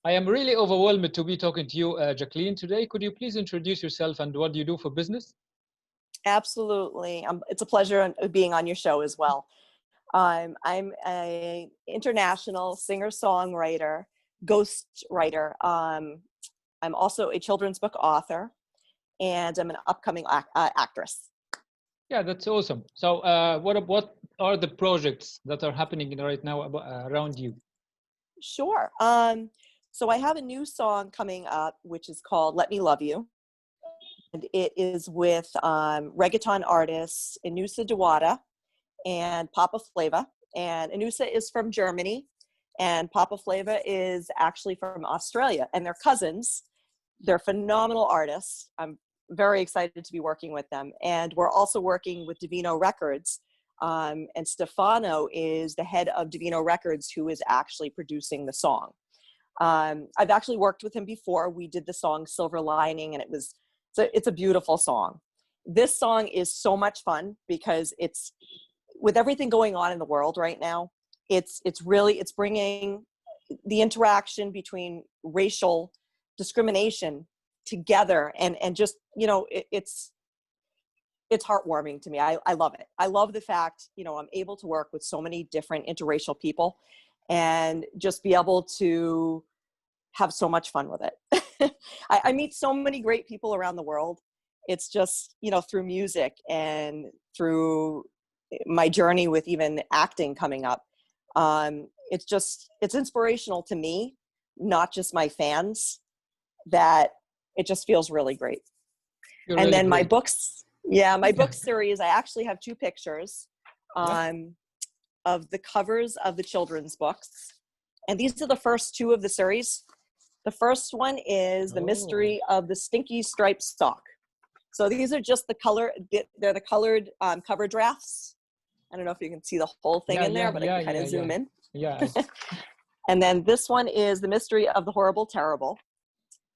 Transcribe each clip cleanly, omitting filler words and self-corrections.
I am really overwhelmed to be talking to you, Jacqueline, today. Could you please introduce yourself and what do you do for business? Absolutely. It's a pleasure being on your show as well. I'm a international singer-songwriter, ghost writer. I'm also a children's book author, and I'm an upcoming actress. Yeah, that's awesome. So, what are the projects that are happening right now around you? Sure. So I have a new song coming up, which is called "Let Me Love You," and it is with reggaeton artists Inusa Dawada and Papa Flava. And Inusa is from Germany, and Papa Flava is actually from Australia, and they're cousins. They're phenomenal artists. I'm very excited to be working with them. And we're also working with Divino Records. And Stefano is the head of Divino Records, who is actually producing the song. I've actually worked with him before. We did the song Silver Lining, and it's a beautiful song. This song is so much fun because it's, with everything going on in the world right now, it's bringing the interaction between racial discrimination together, and just, it's heartwarming to me. I love it. I love the fact, I'm able to work with so many different interracial people and just be able to have so much fun with it. I meet so many great people around the world. It's just, through music and through my journey with even acting coming up. It's inspirational to me, not just my fans, that it just feels really great. You're And really then my great. books, my book series, I actually have two pictures of the covers of the children's books. And these are the first two of the series. The first one is The Mystery of the Stinky Striped Sock. So these are just they're the colored cover drafts. I don't know if you can see the whole thing in there, but I can kind of zoom in. Yeah. And then this one is The Mystery of the Horrible Terrible.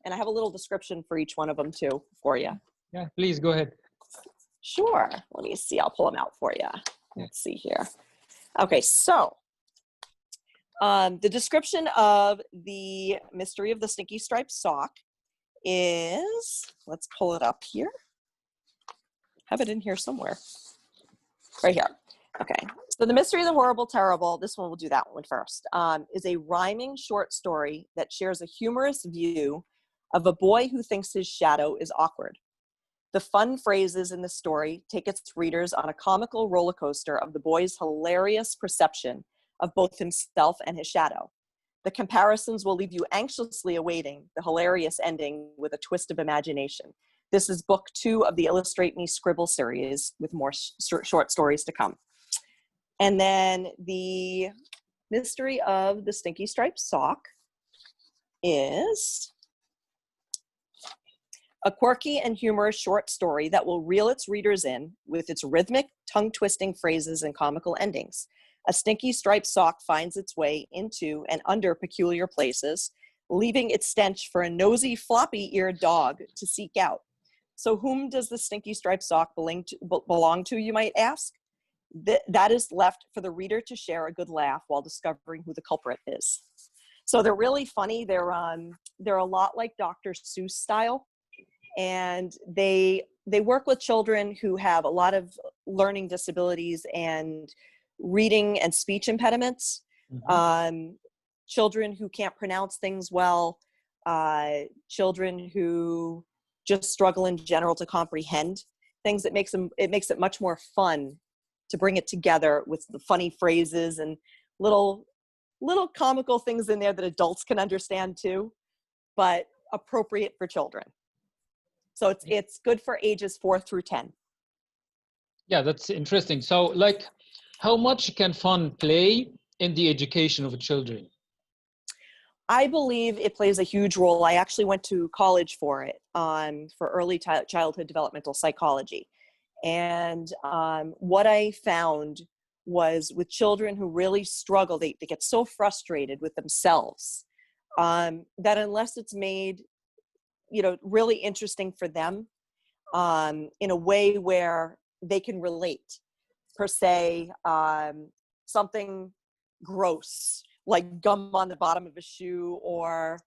And I have a little description for each one of them too for you. Yeah, please go ahead. Sure. Let me see. I'll pull them out for you. Let's see here. Okay, so the description of The Mystery of the Stinky Striped Sock is, let's pull it up here. Have it in here somewhere. Right here. Okay, so The Mystery of the Horrible Terrible, this one, we'll do that one first, is a rhyming short story that shares a humorous view of a boy who thinks his shadow is awkward. The fun phrases in the story take its readers on a comical roller coaster of the boy's hilarious perception of both himself and his shadow. The comparisons will leave you anxiously awaiting the hilarious ending with a twist of imagination. This is book 2 of the Illustrate Me Scribble series, with more short stories to come. And then The Mystery of the Stinky Striped Sock is a quirky and humorous short story that will reel its readers in with its rhythmic, tongue-twisting phrases and comical endings. A stinky striped sock finds its way into and under peculiar places, leaving its stench for a nosy, floppy-eared dog to seek out. So whom does the stinky striped sock belong to, you might ask? That is left for the reader to share a good laugh while discovering who the culprit is. So they're really funny. They're a lot like Dr. Seuss style. And they work with children who have a lot of learning disabilities and reading and speech impediments, children who can't pronounce things well, children who just struggle in general to comprehend things. It makes it much more fun to bring it together with the funny phrases and little comical things in there that adults can understand too, but appropriate for children. So it's good for ages 4 through 10. Yeah, that's interesting. So, like, how much can fun play in the education of children? I believe it plays a huge role. I actually went to college for it, for early childhood developmental psychology. And what I found was with children who really struggle, they get so frustrated with themselves that unless it's made really interesting for them, in a way where they can relate, per se, something gross like gum on the bottom of a shoe, or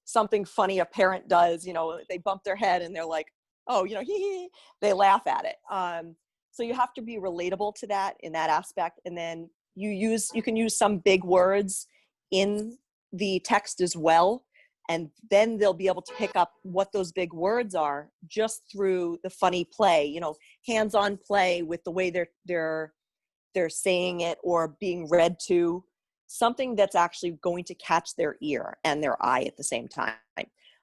something funny a parent does, they bump their head and they're like, oh, hee hee, they laugh at it. So you have to be relatable to that in that aspect. And then you can use some big words in the text as well. And then they'll be able to pick up what those big words are just through the funny play, hands-on play with the way they're saying it or being read to, something that's actually going to catch their ear and their eye at the same time.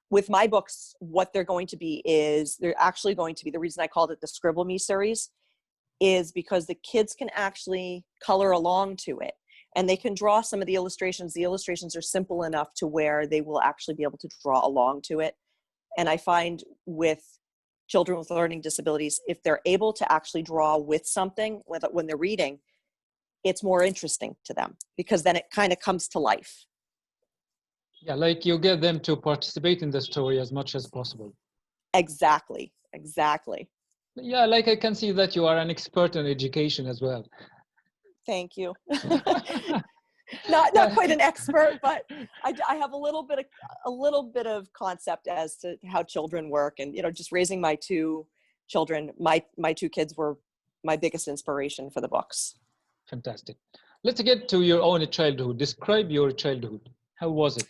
With my books, what they're going to be is they're actually going to be, the reason I called it the Scribble Me series is because the kids can actually color along to it and they can draw some of the illustrations. The illustrations are simple enough to where they will actually be able to draw along to it. And I find with children with learning disabilities, if they're able to actually draw with something when they're reading, it's more interesting to them because then it kind of comes to life. Yeah, like you get them to participate in the story as much as possible. Exactly. Yeah, like I can see that you are an expert in education as well. Thank you. Not quite an expert, but I have a little bit of concept as to how children work, and just raising my two children. My two kids were my biggest inspiration for the books. Fantastic. Let's get to your own childhood. Describe your childhood. How was it?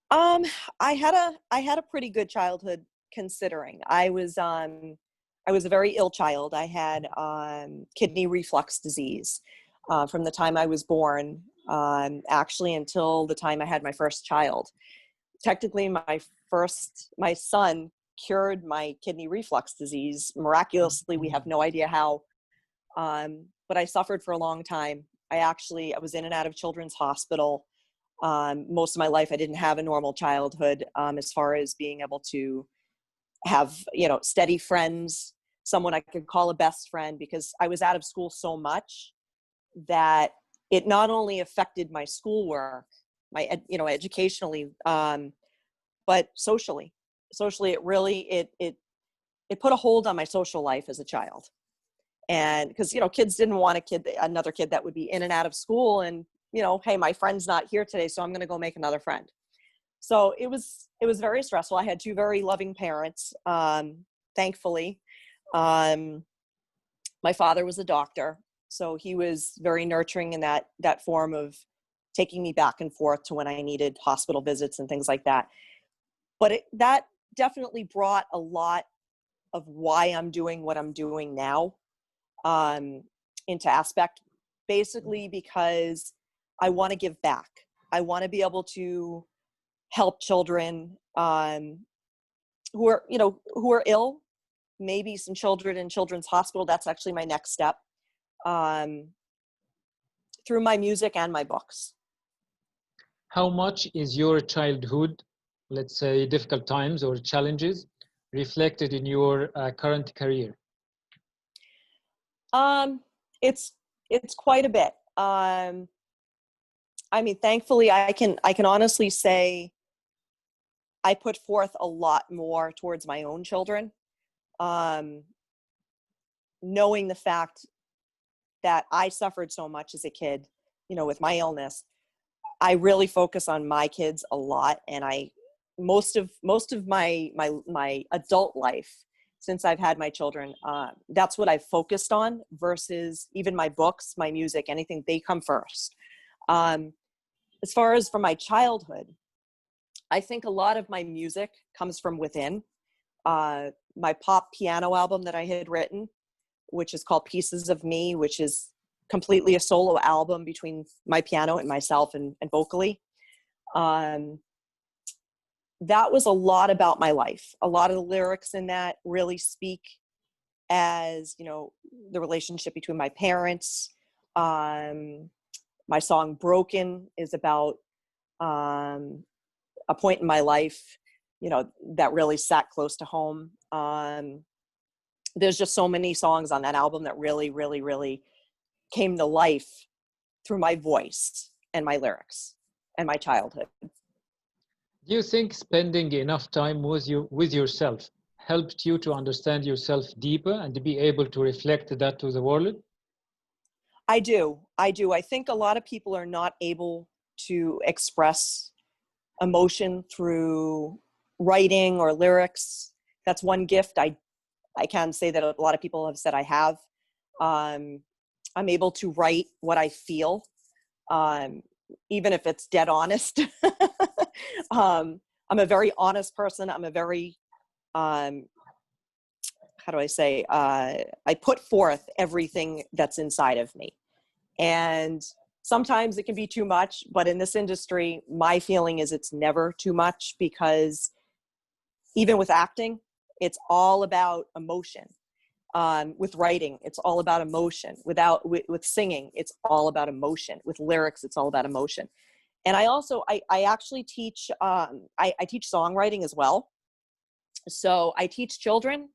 I had a pretty good childhood considering. I was a very ill child. I had kidney reflux disease from the time I was born, actually until the time I had my first child. Technically, my son cured my kidney reflux disease miraculously. We have no idea how, but I suffered for a long time. I was in and out of children's hospital. Most of my life, I didn't have a normal childhood as far as being able to have, steady friends, someone I could call a best friend, because I was out of school so much that it not only affected my schoolwork, educationally, but socially. Socially, it really, it put a hold on my social life as a child. And because, kids didn't want another kid that would be in and out of school and, hey, my friend's not here today, so I'm going to go make another friend. So it was very stressful. I had two very loving parents, thankfully. My father was a doctor, so he was very nurturing in that form of taking me back and forth to when I needed hospital visits and things like that. But that definitely brought a lot of why I'm doing what I'm doing now into aspect, basically because I want to give back. I want to be able to help children who are ill, maybe some children in children's hospital. That's actually my next step, through my music and my books. How much is your childhood, let's say difficult times or challenges, reflected in your current career? It's quite a bit. Thankfully, I can honestly say I put forth a lot more towards my own children, knowing the fact that I suffered so much as a kid, with my illness. I really focus on my kids a lot, and most of my adult life since I've had my children, that's what I've focused on versus even my books, my music, anything, they come first. As far as from my childhood, I think a lot of my music comes from within. My pop piano album that I had written, which is called Pieces of Me, which is completely a solo album between my piano and myself and vocally. That was a lot about my life. A lot of the lyrics in that really speak as, the relationship between my parents. My song Broken is about a point in my life, that really sat close to home. There's just so many songs on that album that really, really, really came to life through my voice and my lyrics and my childhood. Do you think spending enough time with yourself helped you to understand yourself deeper and to be able to reflect that to the world? I do. I think a lot of people are not able to express emotion through writing or lyrics. That's one gift I can say that a lot of people have said I have. I'm able to write what I feel, even if it's dead honest. I'm a very honest person. I'm a very, how do I say, I put forth everything that's inside of me. And sometimes it can be too much, but in this industry, my feeling is it's never too much, because even with acting, it's all about emotion. With writing, it's all about emotion. With singing, it's all about emotion. With lyrics, it's all about emotion. And I actually teach, I teach songwriting as well. So I teach children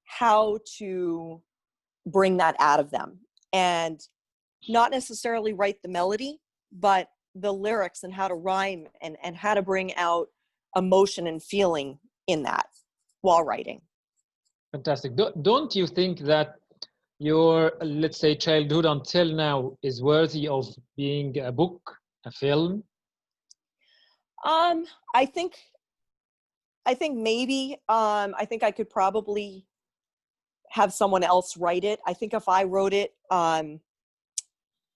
how to bring that out of them, and not necessarily write the melody, but the lyrics and how to rhyme and how to bring out emotion and feeling in that while writing. Fantastic. Don't you think that your, let's say, childhood until now is worthy of being a book, a film? I think maybe, I think I could probably have someone else write it. I think if I wrote it,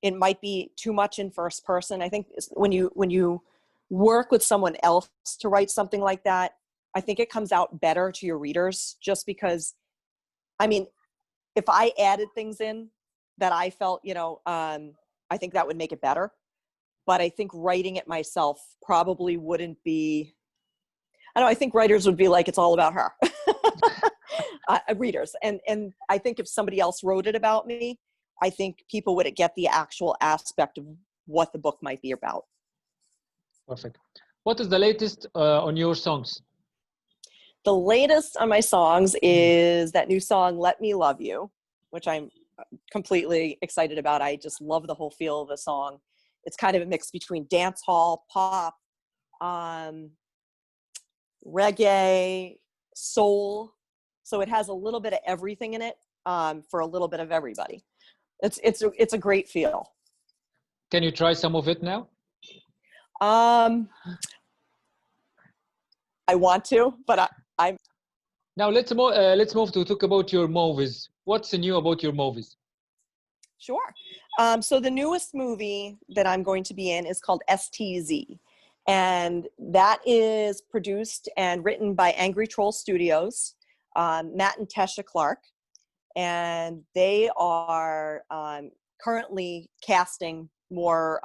it might be too much in first person. I think when you work with someone else to write something like that, I think it comes out better to your readers, just because, I mean, if I added things in that I felt, I think that would make it better. But I think writing it myself probably wouldn't be, I don't know, I think writers would be like, it's all about her. Readers. And I think if somebody else wrote it about me, I think people would get the actual aspect of what the book might be about. Perfect. What is the latest on your songs? The latest on my songs is that new song, Let Me Love You, which I'm completely excited about. I just love the whole feel of the song. It's kind of a mix between dance hall, pop, reggae, soul. So it has a little bit of everything in it, for a little bit of everybody. It's a great feel. Can you try some of it now? I want to, but I'm. Now let's move to talk about your movies. What's new about your movies? Sure. So the newest movie that I'm going to be in is called STZ. And that is produced and written by Angry Troll Studios, Matt and Tesha Clark. And they are currently casting more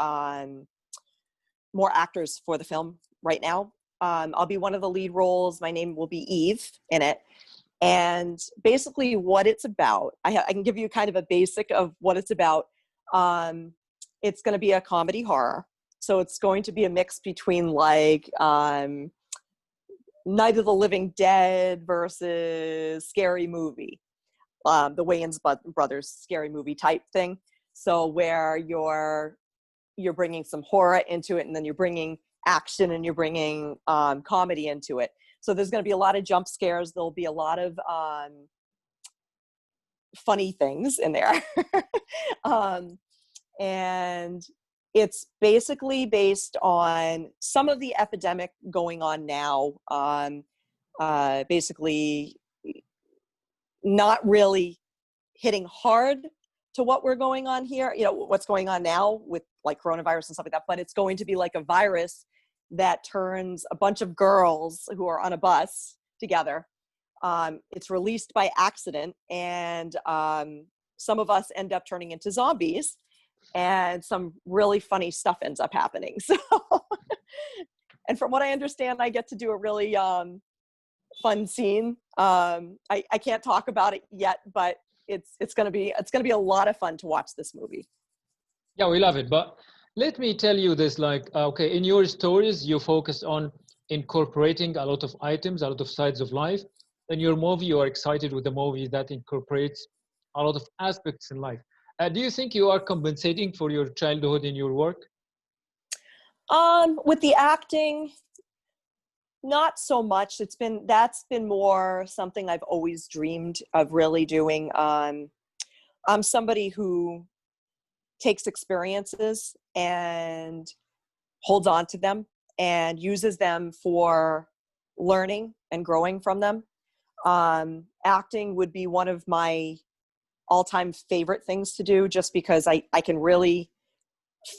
actors for the film right now. I'll be one of the lead roles. My name will be Eve in it. And basically what it's about, I can give you kind of a basic of what it's about. It's going to be a comedy horror. So it's going to be a mix between like Night of the Living Dead versus Scary Movie, the Wayans brothers Scary Movie type thing. So where you're bringing some horror into it, and then you're bringing action, and you're bringing comedy into it. So there's going to be a lot of jump scares. There'll be a lot of funny things in there. And it's basically based on some of the epidemic going on now. Basically not really hitting hard to what we're going on here, what's going on now with like coronavirus and stuff like that, but it's going to be like a virus that turns a bunch of girls who are on a bus together. It's released by accident, and some of us end up turning into zombies, and some really funny stuff ends up happening. So, and from what I understand, I get to do a really fun scene. I can't talk about it yet, but it's gonna be a lot of fun to watch this movie. Yeah, we love it. But let me tell you this, like, okay, in your stories, you focus on incorporating a lot of items, a lot of sides of life. In your movie, you are excited with the movie that incorporates a lot of aspects in life. Do you think you are compensating for your childhood in your work? With the acting, not so much. That's been more something I've always dreamed of really doing. I'm somebody who takes experiences and holds on to them. and uses them for learning and growing from them. Acting would be one of my all-time favorite things to do, just because I can really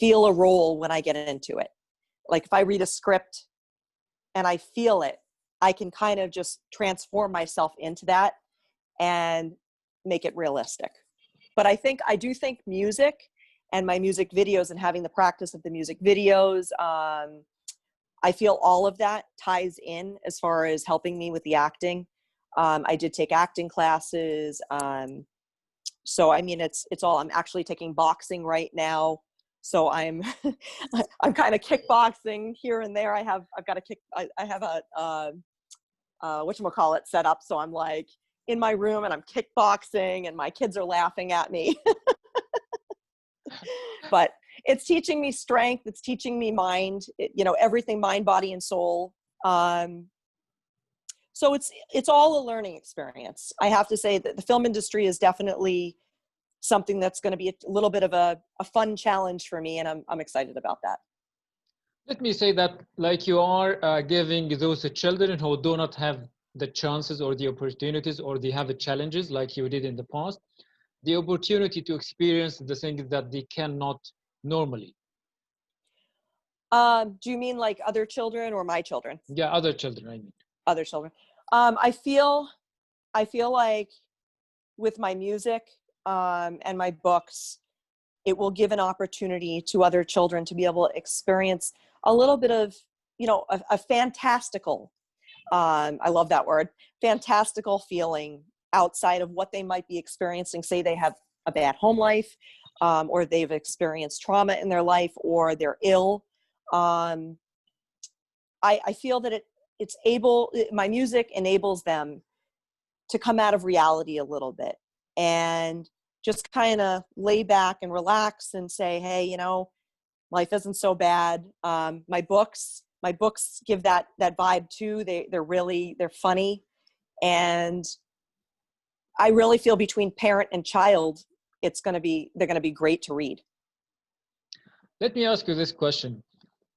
feel a role when I get into it. Like if I read a script and I feel it, I can kind of just transform myself into that and make it realistic. But I do think music and my music videos and having the practice of the music videos, I feel all of that ties in as far as helping me with the acting. I did take acting classes. So, I mean, it's all, I'm actually taking boxing right now. So I'm, I'm kind of kickboxing here and there. I've got a I have a, whatchamacallit set up. So I'm like in my room and I'm kickboxing and my kids are laughing at me. But it's teaching me strength. It's teaching me mind, everything, mind, body, and soul. So it's all a learning experience. I have to say that the film industry is definitely something that's going to be a little bit of a fun challenge for me. And I'm excited about that. Let me say that like you are giving those children who do not have the chances or the opportunities or they have the challenges like you did in the past, the opportunity to experience the things that they cannot normally. Do you mean like other children or my children? Yeah, other children, I mean. Other children. I feel like with my music and my books, it will give an opportunity to other children to be able to experience a little bit of, a fantastical, I love that word, fantastical feeling outside of what they might be experiencing. Say they have a bad home life, or they've experienced trauma in their life, or they're ill. I feel that my music enables them to come out of reality a little bit and just kind of lay back and relax and say, hey, life isn't so bad. My books give that vibe too. They're funny. And I really feel between parent and child, they're going to be great to read. Let me ask you this question.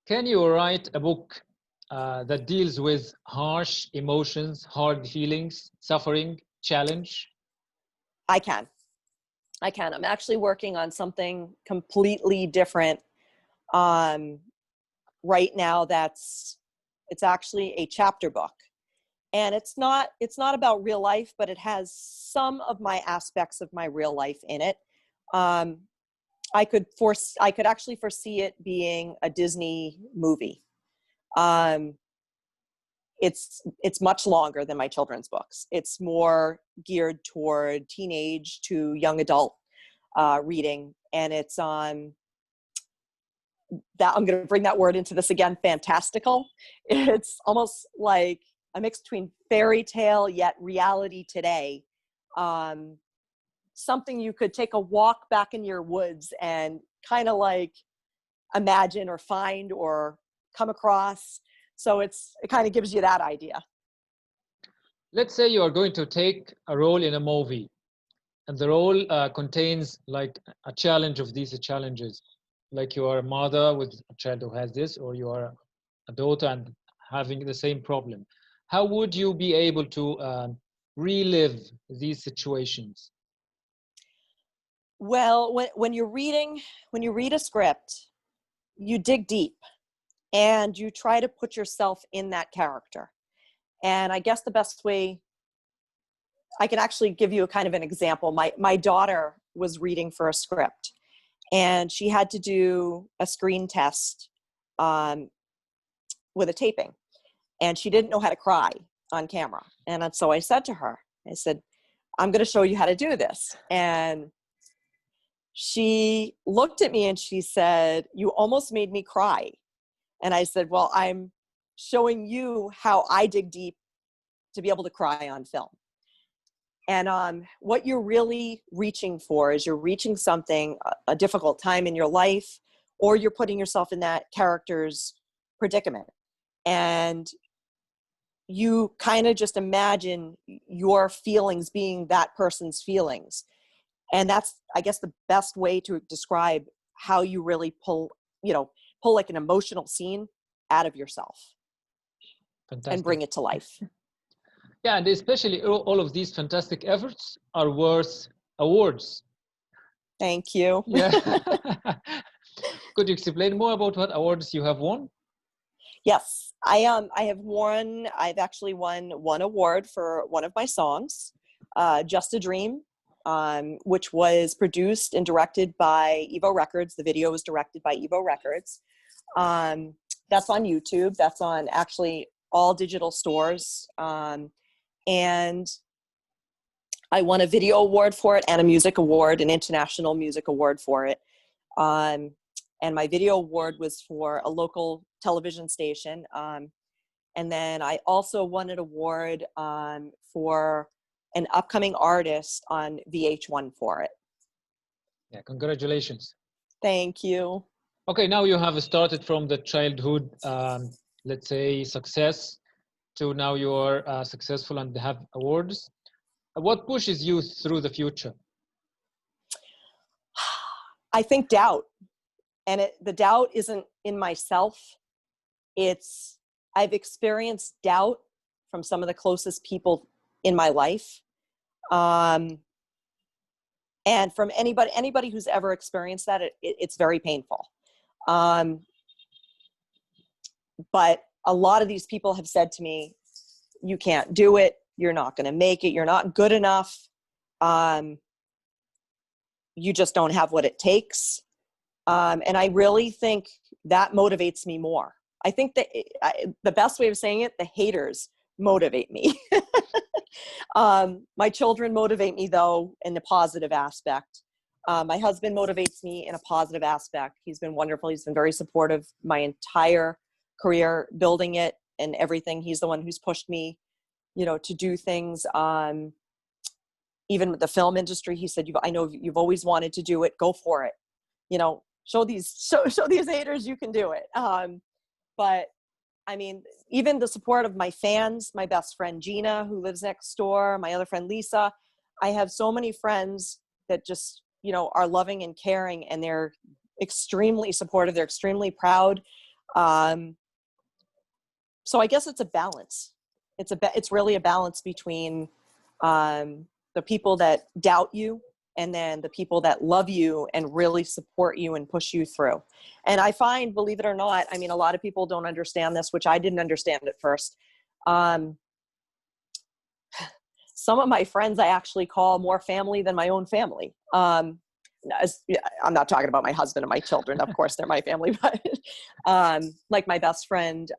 Can you write a book that deals with harsh emotions, hard feelings, suffering, challenge? I can. I'm actually working on something completely different right now. It's actually a chapter book, and it's not about real life, but it has some of my aspects of my real life in it. I could actually foresee it being a Disney movie. It's much longer than my children's books. It's more geared toward teenage to young adult reading. And it's on that, I'm going to bring that word into this again, fantastical. It's almost like a mix between fairy tale yet reality today. Something you could take a walk back in your woods and kind of like imagine or find or come across. So it kind of gives you that idea. Let's say you are going to take a role in a movie, and the role contains like a challenge of these challenges. Like you are a mother with a child who has this, or you are a daughter and having the same problem. How would you be able to relive these situations? Well, when you read a script, you dig deep and you try to put yourself in that character. And I guess the best way, I can actually give you a kind of an example. My daughter was reading for a script, and she had to do a screen test with a taping, and she didn't know how to cry on camera. And so I said to her, I'm going to show you how to do this. And she looked at me and she said, "You almost made me cry." And I said, "Well, I'm showing you how I dig deep to be able to cry on film." And what you're really reaching for is you're reaching something, a difficult time in your life, or you're putting yourself in that character's predicament. And you kind of just imagine your feelings being that person's feelings. And that's, I guess, the best way to describe how you really pull like an emotional scene out of yourself and bring Fantastic. it to life. Yeah, and especially all of these fantastic efforts are worth awards. Thank you. Yeah. Could you explain more about what awards you have won? Yes, I've actually won one award for one of my songs, Just a Dream, which was produced and directed by Evo Records. The video was directed by Evo Records. That's on YouTube. That's on actually all digital stores. And I won a video award for it and a music award, an international music award for it. And my video award was for a local television station. And then I also won an award for an upcoming artist on VH1 for it. Yeah, congratulations. Thank you. Okay, now you have started from the childhood, let's say, success to now you are successful and have awards. What pushes you through the future? I think doubt. And the doubt isn't in myself. I've experienced doubt from some of the closest people in my life. And from anybody who's ever experienced that, it's very painful. But a lot of these people have said to me, you can't do it. You're not going to make it. You're not good enough. You just don't have what it takes. And I really think that motivates me more. I think that the best way of saying it, the haters motivate me. My children motivate me, though, in a positive aspect. My husband motivates me in a positive aspect. He's been wonderful. He's been very supportive my entire career, building it and everything. He's the one who's pushed me, to do things. Even with the film industry, he said, I know you've always wanted to do it. Go for it. Show these haters you can do it. But I mean, even the support of my fans, my best friend Gina, who lives next door, my other friend Lisa. I have so many friends that just, are loving and caring, and they're extremely supportive. They're extremely proud. So I guess it's a balance. It's really a balance between the people that doubt you and then the people that love you and really support you and push you through. And I find, believe it or not, I mean, a lot of people don't understand this, which I didn't understand at first. Some of my friends I actually call more family than my own family. I'm not talking about my husband and my children. Of course, they're my family, but like my best friend,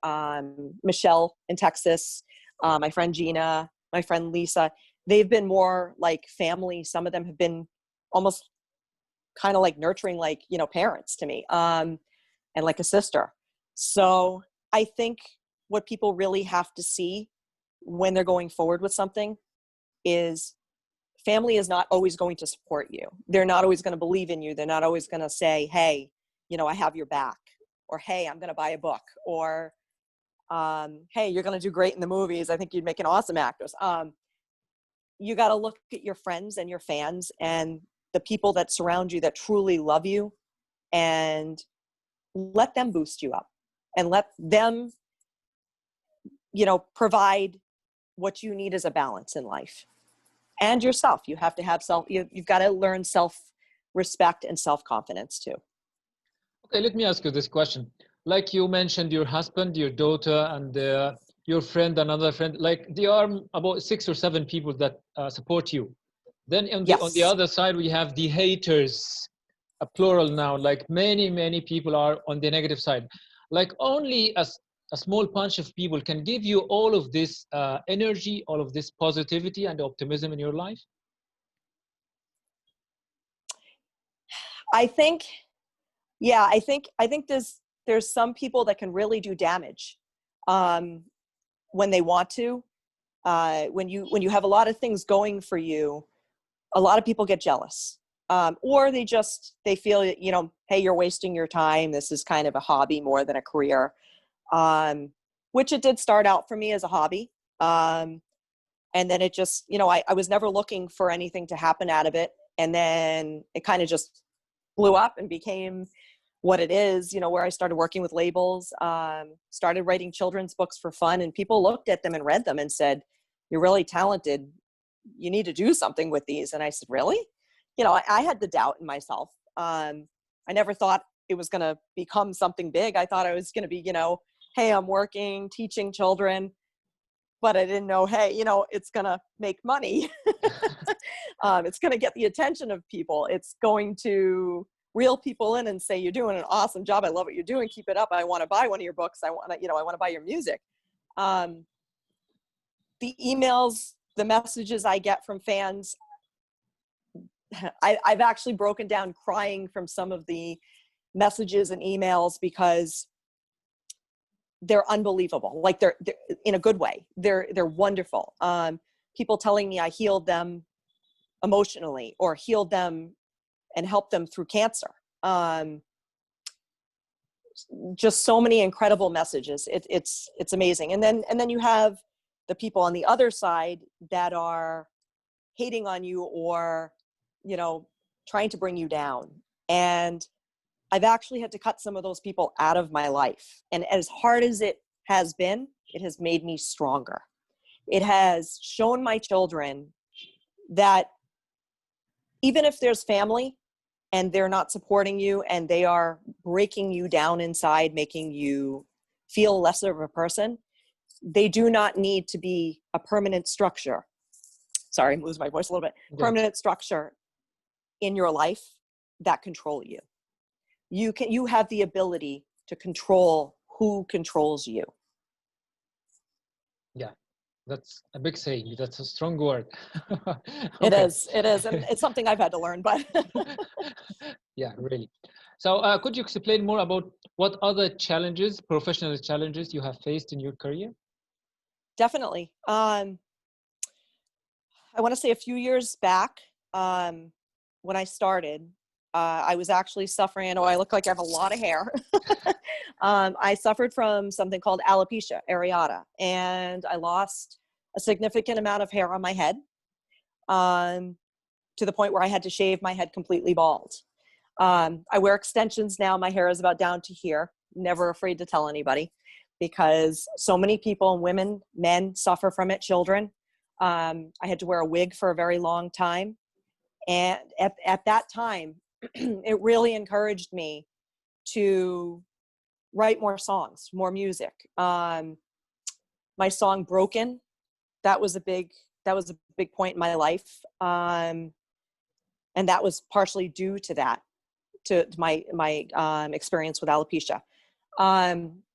Michelle in Texas, my friend Gina, my friend Lisa, they've been more like family. Some of them have been almost kind of like nurturing, like, parents to me, and like a sister. So I think what people really have to see when they're going forward with something is family is not always going to support you. They're not always going to believe in you. They're not always going to say, hey, I have your back, or, hey, I'm going to buy a book, or, hey, you're going to do great in the movies. I think you'd make an awesome actress. You got to look at your friends and your fans and the people that surround you that truly love you, and let them boost you up and let them, provide what you need as a balance in life. And yourself. You have to have you've got to learn self-respect and self-confidence too. Okay, let me ask you this question. Like you mentioned, your husband, your daughter, and your friend, another friend, like there are about 6 or 7 people that support you. Then on the Yes. other side, we have the haters, a plural now, like many people are on the negative side. Like only a small bunch of people can give you all of this energy, all of this positivity and optimism in your life? I think there's some people that can really do damage when they want to. When you have a lot of things going for you, a lot of people get jealous. Or they feel, hey, you're wasting your time. This is kind of a hobby more than a career. Which it did start out for me as a hobby. And then it just, I was never looking for anything to happen out of it. And then it kind of just blew up and became what it is, where I started working with labels, started writing children's books for fun, and people looked at them and read them and said, "You're really talented. You need to do something with these." And I said, "Really?" I had the doubt in myself. I never thought it was going to become something big. I thought I was going to be, hey, I'm working, teaching children, but I didn't know, hey, it's going to make money. It's going to get the attention of people. It's going to reel people in and say, "You're doing an awesome job. I love what you're doing. Keep it up. I want to buy one of your books. I want to buy your music." The emails, the messages I get from fans, I've actually broken down crying from some of the messages and emails because they're unbelievable. Like they're in a good way. They're wonderful. People telling me I healed them emotionally or healed them and helped them through cancer. Just so many incredible messages. It's amazing. And then you have the people on the other side that are hating on you or, trying to bring you down. And I've actually had to cut some of those people out of my life. And as hard as it has been, it has made me stronger. It has shown my children that even if there's family and they're not supporting you and they are breaking you down inside, making you feel lesser of a person, they do not need to be a permanent structure. Sorry, I'm losing my voice a little bit. Yeah. Permanent structure in your life that control you. You have the ability to control who controls you. Yeah, that's a big saying. That's a strong word. Okay. It is. And it's something I've had to learn, but. Yeah, really. So could you explain more about what other challenges, professional challenges you have faced in your career? Definitely. I want to say a few years back, when I started, I was actually suffering. I know I look like I have a lot of hair. I suffered from something called alopecia areata, and I lost a significant amount of hair on my head, to the point where I had to shave my head completely bald. I wear extensions now. My hair is about down to here. Never afraid to tell anybody because so many people, women, men, suffer from it, children. I had to wear a wig for a very long time. And at that time, it really encouraged me to write more songs, more music. My song "Broken," that was a big point in my life. And that was partially due to that, to my experience with alopecia.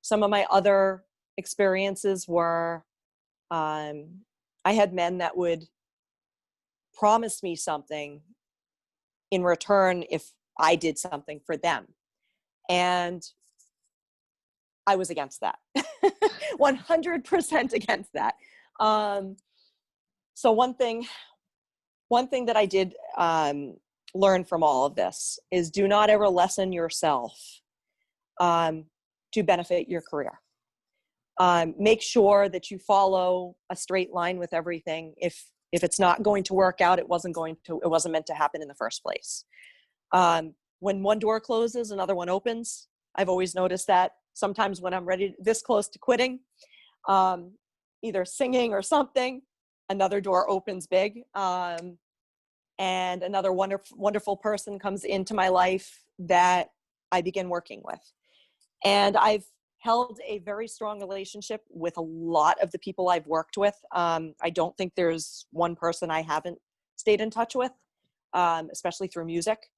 Some of my other experiences were, I had men that would promise me something in return if I did something for them. And I was against that. 100% against that. So one thing that I did learn from all of this is do not ever lessen yourself to benefit your career. Make sure that you follow a straight line with everything. If it's not going to work out, it wasn't meant to happen in the first place. When one door closes, another one opens. I've always noticed that sometimes when I'm ready, this close to quitting, either singing or something, another door opens big. And another wonderful person comes into my life that I begin working with. And I've held a very strong relationship with a lot of the people I've worked with. I don't think there's one person I haven't stayed in touch with, especially through music.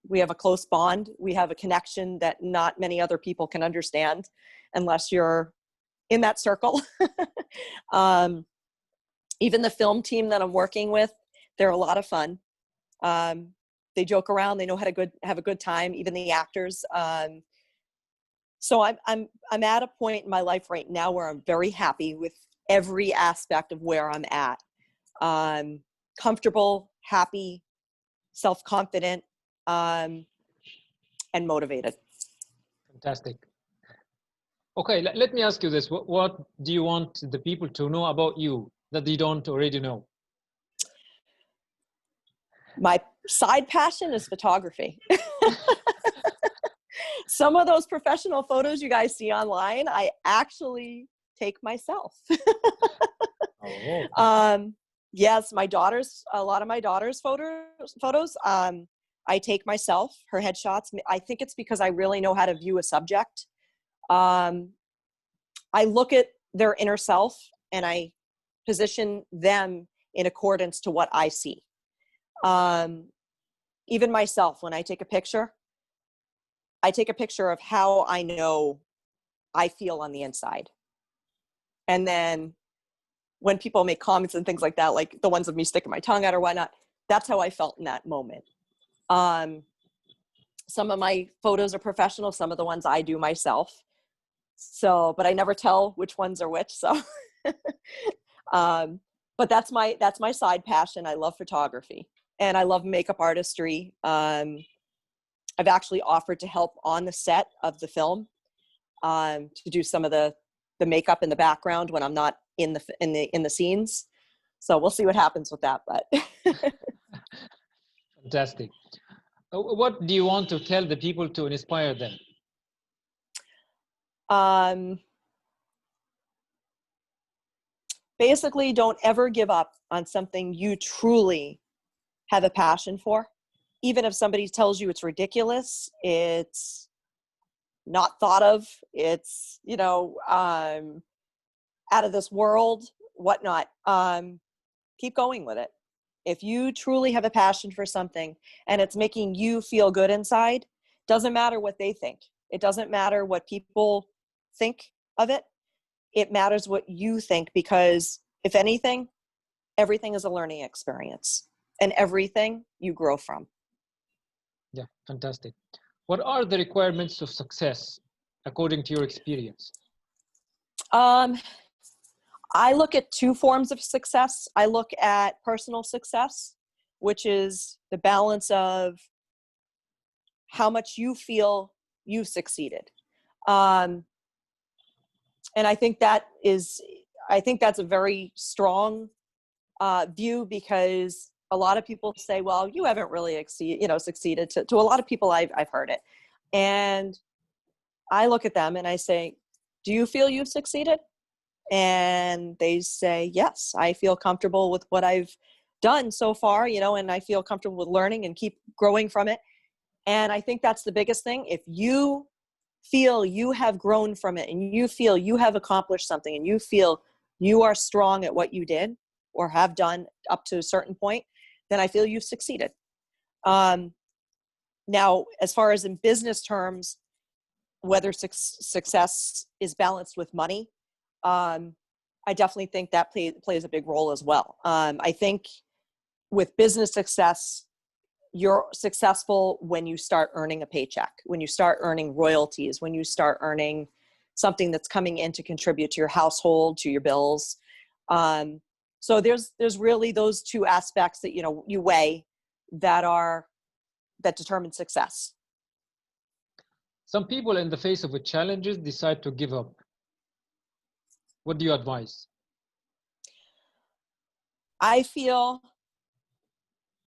We have a close bond. We have a connection that not many other people can understand unless you're in that circle. Even the film team that I'm working with, they're a lot of fun. They joke around. They know how to have a good time. Even the actors. So I'm at a point in my life right now where I'm very happy with every aspect of where I'm at. Comfortable, happy, self-confident, and motivated. Fantastic. Okay, let me ask you this. What do you want the people to know about you that they don't already know? My side passion is photography. Some of those professional photos you guys see online, I actually take myself. Oh. Yes, a lot of my daughter's photos, I take myself, her headshots. I think it's because I really know how to view a subject. I look at their inner self and I position them in accordance to what I see. Even myself, when I take a picture of how I know I feel on the inside. And then when people make comments and things like that, like the ones of me sticking my tongue out or whatnot, that's how I felt in that moment. Some of my photos are professional, some of the ones I do myself. So, but I never tell which ones are which. So, but that's my side passion. I love photography and I love makeup artistry. I've actually offered to help on the set of the film, to do some of the makeup in the background when I'm not in the scenes. So we'll see what happens with that, but. Fantastic. What do you want to tell the people to inspire them? Basically, don't ever give up on something you truly have a passion for. Even if somebody tells you it's ridiculous, it's not thought of, it's, out of this world, whatnot. Keep going with it. If you truly have a passion for something and it's making you feel good inside, doesn't matter what they think. It doesn't matter what people think of it. It matters what you think, because if anything, everything is a learning experience and everything you grow from. Yeah, fantastic. What are the requirements of success according to your experience? I look at two forms of success. I look at personal success, which is the balance of how much you feel you've succeeded. And I think that's a very strong view, because a lot of people say, well, you haven't really succeeded. To a lot of people, I've heard it. And I look at them and I say, do you feel you've succeeded? And they say, yes, I feel comfortable with what I've done so far, and I feel comfortable with learning and keep growing from it. And I think that's the biggest thing. If you feel you have grown from it and you feel you have accomplished something and you feel you are strong at what you did or have done up to a certain point, then I feel you've succeeded. Now, as far as in business terms, whether success is balanced with money, I definitely think that plays a big role as well. I think with business success, you're successful when you start earning a paycheck, when you start earning royalties, when you start earning something that's coming in to contribute to your household, to your bills. So there's really those two aspects that, you weigh that determine success. Some people in the face of challenges decide to give up. What do you advise? I feel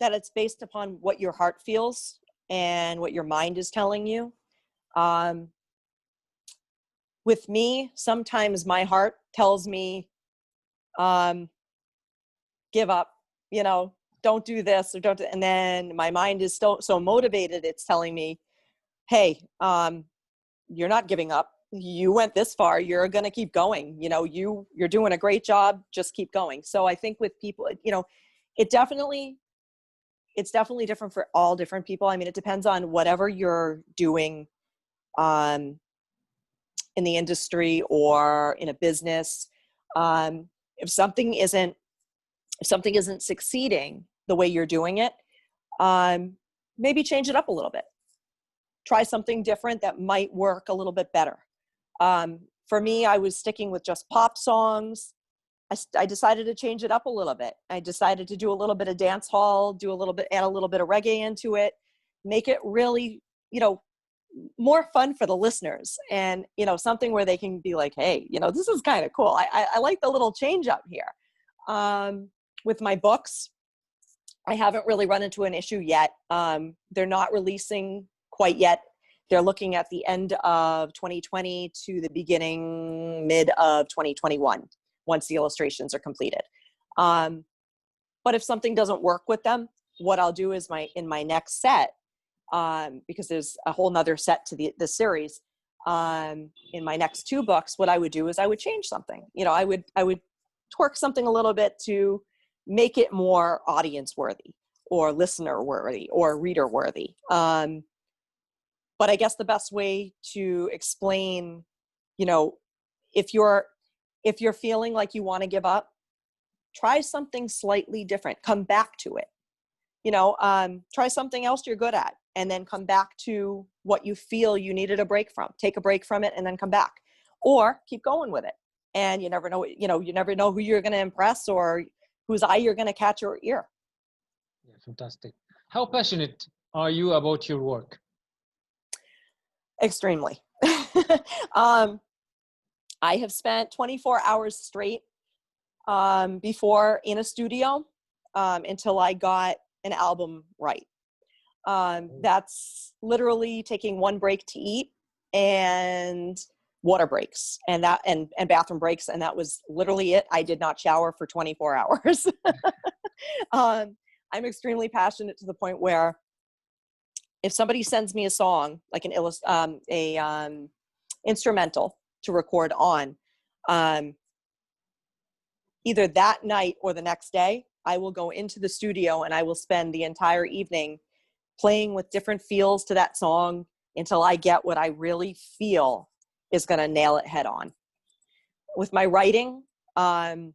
that it's based upon what your heart feels and what your mind is telling you. With me, sometimes my heart tells me, give up, don't do this or don't do, and then my mind is still so motivated. It's telling me, hey, you're not giving up. You went this far. You're going to keep going. You're doing a great job. Just keep going. So I think with people, it's definitely different for all different people. I mean, it depends on whatever you're doing, in the industry or in a business. If something isn't succeeding the way you're doing it, maybe change it up a little bit. Try something different that might work a little bit better. For me, I was sticking with just pop songs. I decided to change it up a little bit. I decided to do a little bit of dance hall, add a little bit of reggae into it, make it really, more fun for the listeners, and, something where they can be like, hey, this is kind of cool. I like the little change up here. With my books, I haven't really run into an issue yet. They're not releasing quite yet. They're looking at the end of 2020 to the mid of 2021, once the illustrations are completed. But if something doesn't work with them, what I'll do is in my next set, because there's a whole nother set to the series, in my next 2 books, what I would do is I would change something. You know, I would twerk something a little bit to make it more audience worthy or listener worthy or reader worthy. But I guess the best way to explain, you know, if you're feeling like you want to give up, try something slightly different. Come back to it. You know, try something else you're good at, and then come back to what you feel you needed a break from. Take a break from it and then come back, or keep going with it. And you never know, you never know who you're going to impress or whose eye you're going to catch or ear. Yeah, fantastic. How passionate are you about your work? Extremely. I have spent 24 hours straight before in a studio until I got an album right. That's literally taking 1 break to eat and water breaks and bathroom breaks, and that was literally it. I did not shower for 24 hours. I'm extremely passionate to the point where if somebody sends me a song, like an instrumental to record on, either that night or the next day, I will go into the studio and I will spend the entire evening playing with different feels to that song until I get what I really feel is going to nail it head on. With my writing, I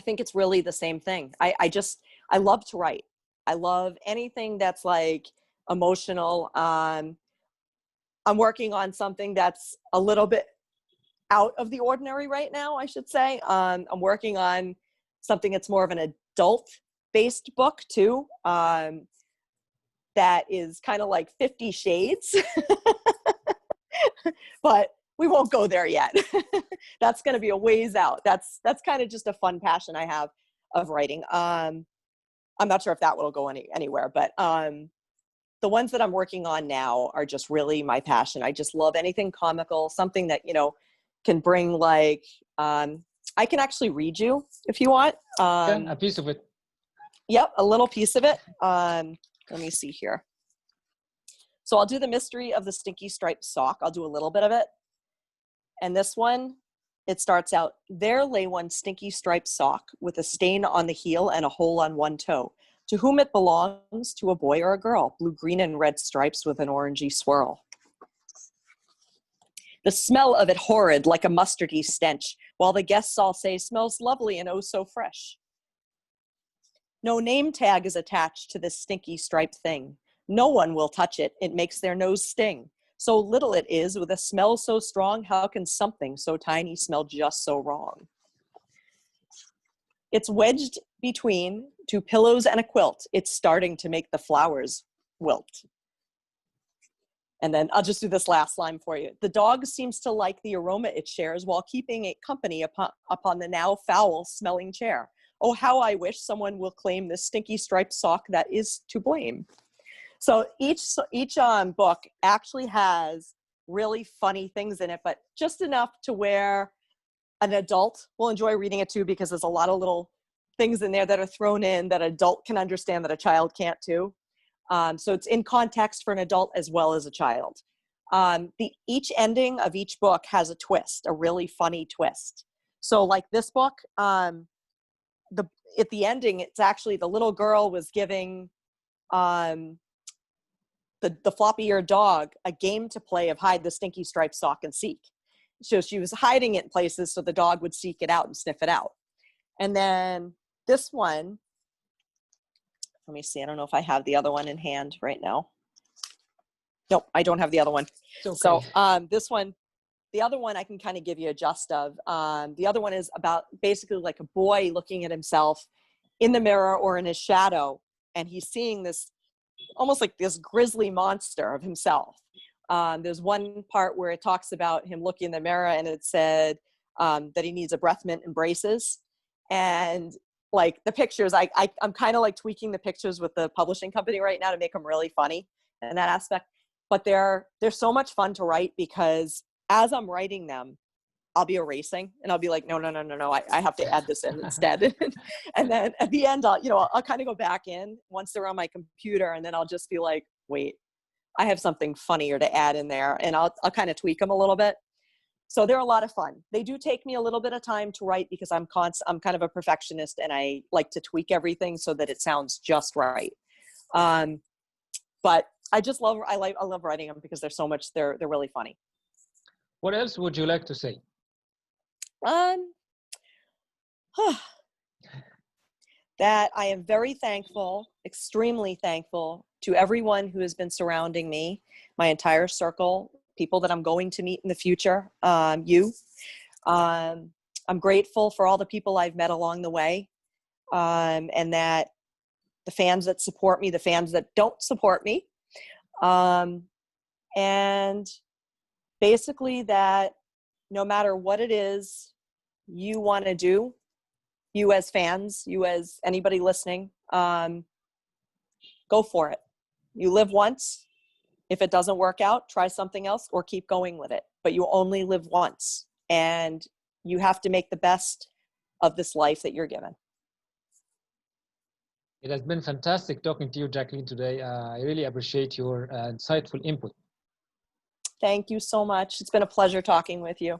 think it's really the same thing. I love to write. I love anything that's like emotional. I'm working on something that's a little bit out of the ordinary right now, I should say. I'm working on something that's more of an adult-based book too. That is kind of like 50 Shades, but we won't go there yet. That's going to be a ways out. That's kind of just a fun passion I have of writing. I'm not sure if that will go anywhere, but the ones that I'm working on now are just really my passion. I just love anything comical, something that, you know, can bring like, I can actually read you if you want. A piece of it. Yep, a little piece of it. Let me see here. So I'll do the mystery of the stinky striped sock. I'll do a little bit of it. And this one, it starts out, there lay one stinky striped sock with a stain on the heel and a hole on one toe. To whom it belongs, to a boy or a girl, blue, green, and red stripes with an orangey swirl. The smell of it horrid, like a mustardy stench, while the guests all say, smells lovely and oh so fresh. No name tag is attached to this stinky striped thing. No one will touch it. It makes their nose sting. So little it is, with a smell so strong, how can something so tiny smell just so wrong? It's wedged between 2 pillows and a quilt. It's starting to make the flowers wilt. And then I'll just do this last line for you. The dog seems to like the aroma it shares while keeping it company upon the now foul-smelling chair. Oh, how I wish someone will claim this stinky striped sock that is to blame. So each book actually has really funny things in it, but just enough to where an adult will enjoy reading it too, because there's a lot of little things in there that are thrown in that an adult can understand that a child can't too. So it's in context for an adult as well as a child. Each ending of each book has a twist, a really funny twist. So like this book, at the ending, it's actually the little girl was giving the floppy-eared dog a game to play of hide the stinky striped sock and seek. So she was hiding it in places so the dog would seek it out and sniff it out. And then this one, let me see, I don't know if I have the other one in hand right now. Nope, I don't have the other one. Okay. So this one, the other one I can kind of give you a gist of. The other one is about basically like a boy looking at himself in the mirror or in his shadow, and he's seeing this almost like this grisly monster of himself. There's one part where it talks about him looking in the mirror, and it said that he needs a breath mint and braces. And like the pictures, I'm kind of like tweaking the pictures with the publishing company right now to make them really funny. and that aspect. But they're so much fun to write because as I'm writing them, I'll be erasing and I'll be like, no, I have to add this in instead. And then at the end, I'll kind of go back in once they're on my computer, and then I'll just be like, wait, I have something funnier to add in there, and I'll kind of tweak them a little bit. So they're a lot of fun. They do take me a little bit of time to write because I'm kind of a perfectionist, and I like to tweak everything so that it sounds just right. But I love writing them because they're really funny. What else would you like to say? That I am very thankful, extremely thankful to everyone who has been surrounding me, my entire circle, people that I'm going to meet in the future, you. I'm grateful for all the people I've met along the way, and that the fans that support me, the fans that don't support me, and basically that no matter what it is you want to do, you as fans, you as anybody listening, go for it. You live once. If it doesn't work out, try something else or keep going with it. But you only live once, and you have to make the best of this life that you're given. It has been fantastic talking to you, Jacqueline, today. I really appreciate your insightful input. Thank you so much. It's been a pleasure talking with you.